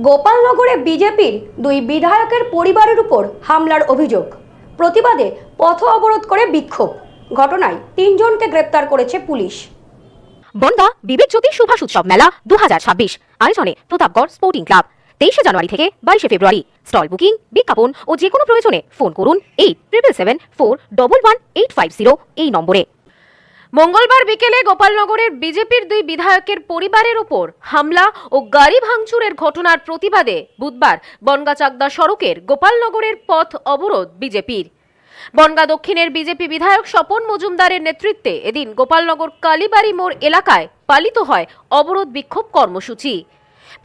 গোপালনগরে বিজেপির দুই বিধায়কের পরিবারের উপর হামলার অভিযোগ। প্রতিবাদে পথ অবরোধ করে বিক্ষোভ। ঘটনায় ৩ জনকে গ্রেপ্তার করেছে পুলিশ। বনগাঁ বিবেক জ্যোতি সুভাষ উৎসব মেলা 2026 আয়োজনে প্রতাপগড় স্পোর্টিং ক্লাব 23 জানুয়ারি থেকে 22 ফেব্রুয়ারি। স্টল বুকিং, বিজ্ঞাপন ও যে কোনো প্রয়োজনে ফোন করুন 8777411850 এই নম্বরে। মঙ্গলবার বিকেলে গোপালনগরের বিজেপির দুই বিধায়কের পরিবারের উপর হামলা ও গাড়ি ভাঙচুরের ঘটনার প্রতিবাদে বুধবার বনগাঁ চাকদা সড়কের গোপালনগরের পথ অবরোধ বিজেপির। বনগাঁ দক্ষিণের বিজেপি বিধায়ক স্বপন মজুমদারের নেতৃত্বে এদিন গোপালনগর কালীবাড়ি মোড় এলাকায় পালিত হয় অবরোধ বিক্ষোভ কর্মসূচি।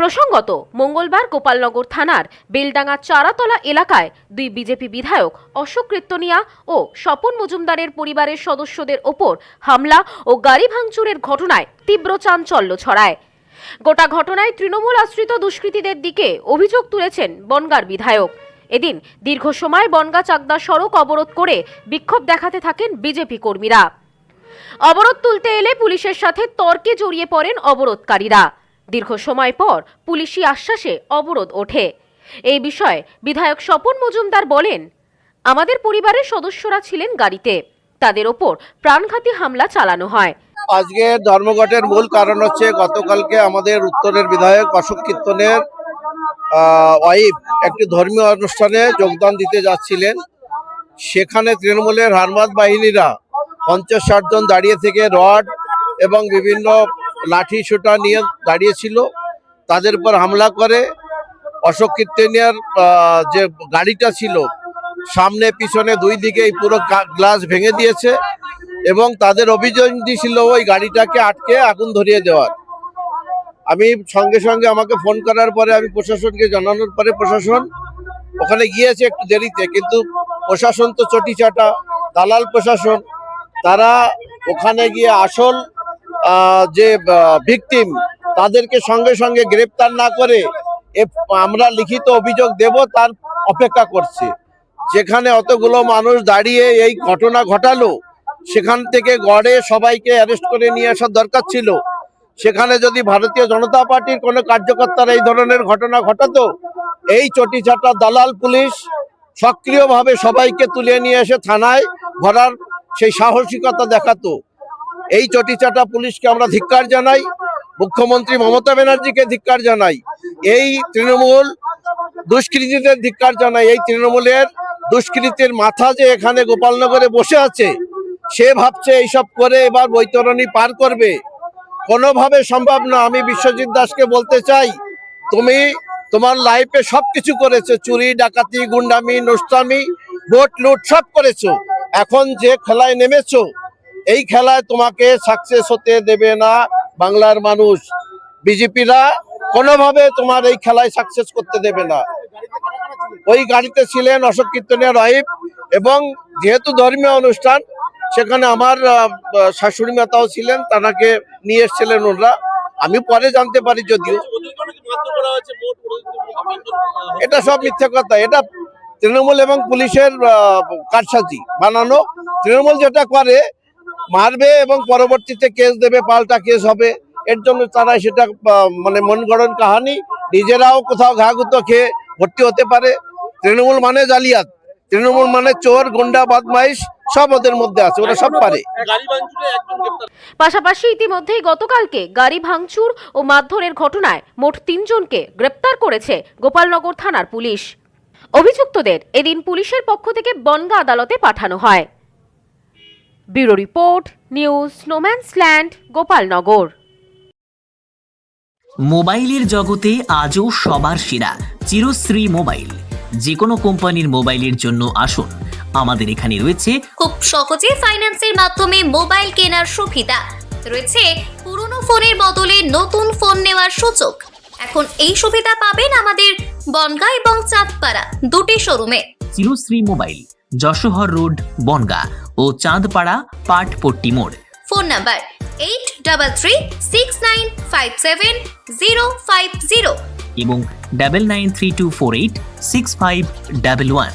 প্রসঙ্গত, মঙ্গলবার গোপালনগর থানার বেলডাঙ্গা চারাতলা এলাকায় দুই বিজেপি বিধায়ক অশোক কীর্তনিয়া ও স্বপন মজুমদারের পরিবারের সদস্যদের ওপর হামলা ও গাড়ি ভাঙচুরের ঘটনায় তীব্র চাঞ্চল্য ছড়ায়। গোটা ঘটনায় তৃণমূল আশ্রিত দুষ্কৃতীদের দিকে অভিযোগ তুলেছেন বনগাঁর বিধায়ক। এদিন দীর্ঘ সময় বনগাঁ চাকদা সড়ক অবরোধ করে বিক্ষোভ দেখাতে থাকেন বিজেপি কর্মীরা। অবরোধ তুলতে এলে পুলিশের সাথে তর্কে জড়িয়ে পড়েন অবরোধকারীরা। দীর্ঘ সময় পর পুলিশি আশ্বাসে অবরোধ ওঠে। এই বিষয়ে বিধায়ক স্বপন মজুমদার বলেন, আমাদের পরিবারের সদস্যরা ছিলেন গাড়িতে, তাদের ওপর প্রাণঘাতী হামলা চালানো হয়। আজকে ধর্মঘটের মূল কারণ হচ্ছে গতকালকে আমাদের উত্তরের বিধায়ক অশোক কীর্তনের ওয়াইফ একটি ধর্মীয় অনুষ্ঠানে যোগদান দিতে যাচ্ছিলেন। সেখানে তৃণমূলের হারমাত বাহিনীরা 50-60 জন দাঁড়িয়ে থেকে রড এবং বিভিন্ন লাঠি সোটা নিয়ে দাঁড়িয়েছিল। তাদের উপর হামলা করে অশোক কীর্তনিয়ার যে গাড়িটা ছিল সামনে পিছনে দুই দিকে পুরো গ্লাস ভেঙে দিয়েছে এবং তাদের অভিযোগ ছিল ওই গাড়িটাকে আটকে আগুন ধরিয়ে দেওয়ার। আমি সঙ্গে সঙ্গে আমাকে ফোন করার পরে আমি প্রশাসনকে জানানোর পরে প্রশাসন ওখানে গিয়েছে একটু দেরিতে, কিন্তু প্রশাসন তো চটিচাটা দালাল প্রশাসন। তারা ওখানে গিয়ে আসল যে ভিকটিম তাদেরকে সঙ্গে সঙ্গে গ্রেপ্তার না করে আমরা লিখিত অভিযোগ দেব তার অপেক্ষা করছে। যেখানে অতগুলো মানুষ দাঁড়িয়ে এই ঘটনা ঘটালো সেখান থেকে গড়ে সবাইকে অ্যারেস্ট করে নিয়ে আসার দরকার ছিল। সেখানে যদি ভারতীয় জনতা পার্টির কোনো কার্যকর্তারা এই ধরনের ঘটনা ঘটাতো, এই চটিচাটা দালাল পুলিশ সক্রিয়ভাবে সবাইকে তুলে নিয়ে এসে থানায় ভরার সেই সাহসিকতা দেখাতো। এই চটিচাটা পুলিশকে আমরা ধিক্কার জানাই, মুখ্যমন্ত্রী মমতা ব্যানার্জিকে ধিক্কার জানাই, এই তৃণমূল দুষ্কৃতীদের ধিক্কার জানাই। এই তৃণমূলের দুষ্কৃতীর মাথা যে এখানে গোপালনগরে বসে আছে, সে ভাবছে এইসব করে এবার বৈতরণী পার করবে, কোনোভাবে সম্ভব না। আমি বিশ্বজিৎ দাসকে বলতে চাই, তুমি তোমার লাইফে সবকিছু করেছো, চুরি ডাকাতি গুন্ডামি নষ্টামি ভোট লুট সব করেছো। এখন যে খেলায় নেমেছো এই খেলায় তোমাকে সাকসেস হতে দেবে না বাংলার মানুষ। বিজেপিরা কোনোভাবে তোমার এই খেলায় সাকসেস করতে দেবে না। ওই গাড়িতে ছিলেন অশোক কীর্তনিয়ার ওয়াইফ এবং যেহেতু ধর্মীয় অনুষ্ঠান সেখানে আমার শাশুড়ি মাতাও ছিলেন, তাকে নিয়ে এসেছিলেন ওরা। আমি পরে জানতে পারি যদিও এটা সব মিথ্যা কথা। এটা তৃণমূল এবং পুলিশের কারসাজি বানানো। তৃণমূল যেটা করে মারবে এবং পরবর্তীতে কেস দেবে, পাল্টা কেস হবে। এর জন্য তারা সেটা মানে মন গড়ন কাহানি, নিজেরাও কোথাও ঘাগুতো খেয়ে ভর্তি হতে পারে। তৃণমূল মানে জালিয়াত, তৃণমূল মানে চোর গুন্ডা বদমাইশ সব ওদের মধ্যে আছে, ওরা সব পারে। পাশাপাশি ইতিমধ্যেই গতকালকে গাড়ি ভাঙচুর ও মারধরের ঘটনায় মোট 3 জনকে গ্রেপ্তার করেছে গোপালনগর থানার পুলিশ। অভিযুক্তদের এদিন পুলিশের পক্ষ থেকে বনগাঁ আদালতে পাঠানো হয়। ব্যুরো রিপোর্ট, নিউজ স্নোম্যান্সল্যান্ড, গোপালনগর। মোবাইলের জগতে আজও সবার সেরা চিরশ্রী মোবাইল। যে কোনো কোম্পানির মোবাইলের জন্য আসুন, আমাদের এখানে রয়েছে খুব সহজে ফাইন্যান্সের মাধ্যমে মোবাইল কেনার সুবিধা রয়েছে। পুরনো ফোনের বদলে নতুন ফোন নেওয়ার সুযোগ। এখন এই সুবিধা পাবেন আমাদের বনগাঁ এবং চাঁদপাড়া দুটি শোরুমে। চিরশ্রী মোবাইল, যশোহর রোড বনগাঁ ও চাঁদপাড়া পাটপট্টি মোড়। ফোন নাম্বার 8336957050 এবং 9932486511।